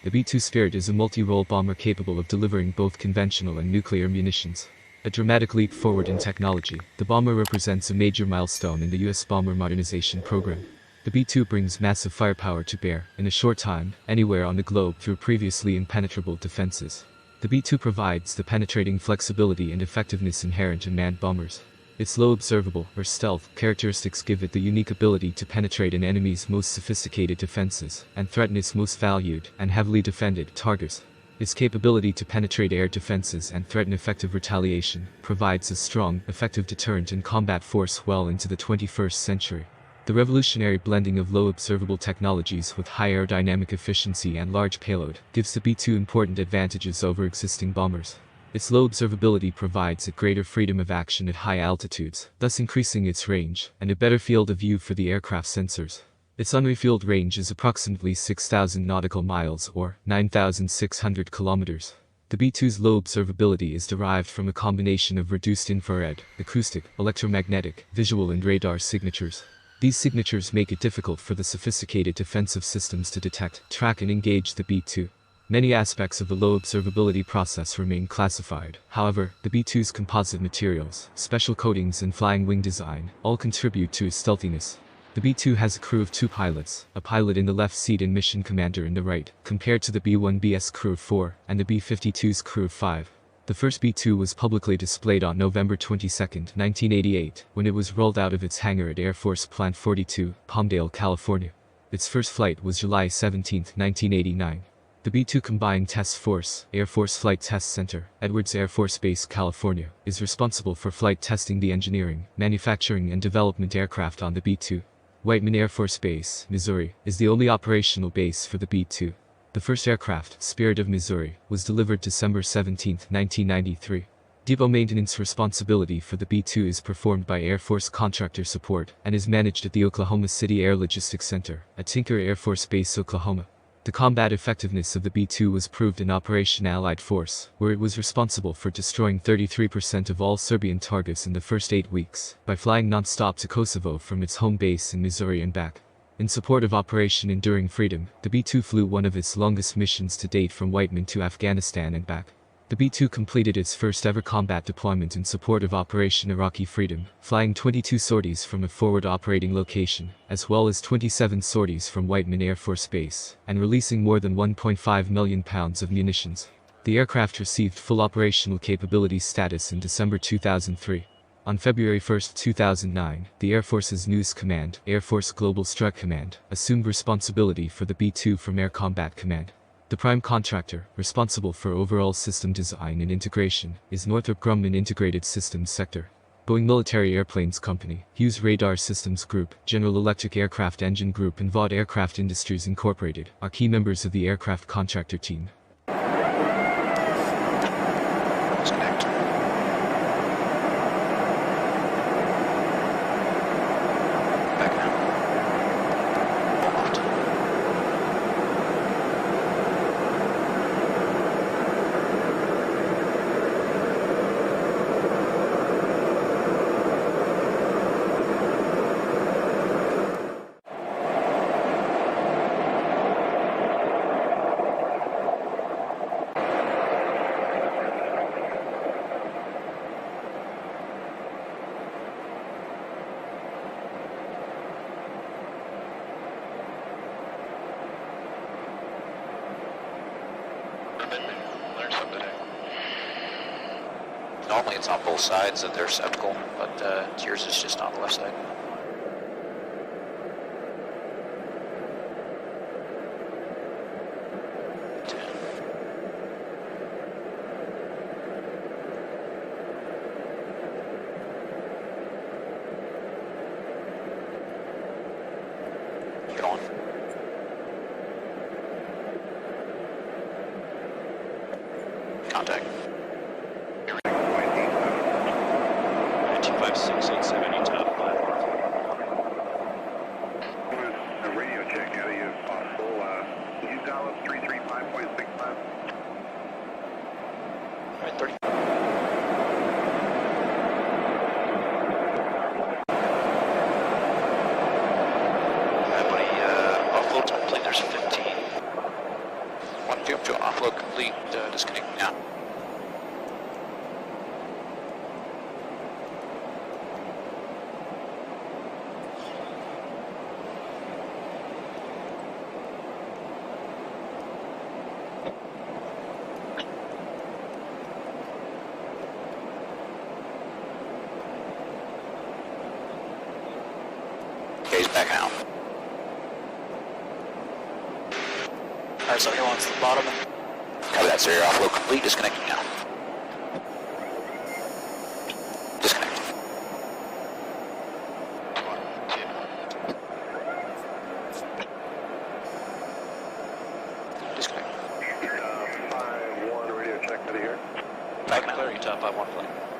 The B-2 Spirit is a multi-role bomber capable of delivering both conventional and nuclear munitions. A dramatic leap forward in technology, the bomber represents a major milestone in the U.S. bomber modernization program. The B-2 brings massive firepower to bear, in a short time, anywhere on the globe through previously impenetrable defenses. The B-2 provides the penetrating flexibility and effectiveness inherent in manned bombers. Its low-observable, or stealth, characteristics give it the unique ability to penetrate an enemy's most sophisticated defenses, and threaten its most valued, and heavily defended, targets. Its capability to penetrate air defenses and threaten effective retaliation provides a strong, effective deterrent and combat force well into the 21st century. The revolutionary blending of low-observable technologies with high aerodynamic efficiency and large payload gives the B-2 important advantages over existing bombers. Its low observability provides it greater freedom of action at high altitudes, thus increasing its range, and a better field of view for the aircraft sensors. Its unrefueled range is approximately 6,000 nautical miles or 9,600 kilometers. The B-2's low observability is derived from a combination of reduced infrared, acoustic, electromagnetic, visual and radar signatures. These signatures make it difficult for the sophisticated defensive systems to detect, track and engage the B-2. Many aspects of the low observability process remain classified. However, the B-2's composite materials, special coatings and flying wing design all contribute to its stealthiness. The B-2 has a crew of 2 pilots, a pilot in the left seat and mission commander in the right, compared to the B-1B's crew of 4 and the B-52's crew of 5. The first B-2 was publicly displayed on November 22, 1988, when it was rolled out of its hangar at Air Force Plant 42, Palmdale, California. Its first flight was July 17, 1989. The B-2 Combined Test Force, Air Force Flight Test Center, Edwards Air Force Base, California, is responsible for flight testing the engineering, manufacturing and development aircraft on the B-2. Whiteman Air Force Base, Missouri, is the only operational base for the B-2. The first aircraft, Spirit of Missouri, was delivered December 17, 1993. Depot maintenance responsibility for the B-2 is performed by Air Force Contractor Support and is managed at the Oklahoma City Air Logistics Center, at Tinker Air Force Base, Oklahoma. The combat effectiveness of the B-2 was proved in Operation Allied Force, where it was responsible for destroying 33% of all Serbian targets in the first 8 weeks, by flying non-stop to Kosovo from its home base in Missouri and back. In support of Operation Enduring Freedom, the B-2 flew one of its longest missions to date from Whiteman to Afghanistan and back. The B-2 completed its first ever combat deployment in support of Operation Iraqi Freedom, flying 22 sorties from a forward operating location, as well as 27 sorties from Whiteman Air Force Base, and releasing more than 1.5 million pounds of munitions. The aircraft received full operational capability status in December 2003. On February 1, 2009, the Air Force's News Command, Air Force Global Strike Command, assumed responsibility for the B-2 from Air Combat Command. The prime contractor, responsible for overall system design and integration, is Northrop Grumman Integrated Systems Sector. Boeing Military Airplanes Company, Hughes Radar Systems Group, General Electric Aircraft Engine Group and Vought Aircraft Industries Incorporated are key members of the aircraft contractor team. Normally it's on both sides that they're receptacle, but yours is just on the left side. Get on. Contact. 25687, Utah, platform. A radio check out of you, possible. Use Dallas 335.65. Alright, 30. Alright, buddy, offload's complete. There's 15. 512, to offload complete, disconnecting now. Okay, he's back out. Alright, so he wants the bottom. Copy that, sir. Your offload complete, disconnecting now. Disconnect. Disconnect. 5-1 radio check out of here. Back clear, Utah 5-1 flight.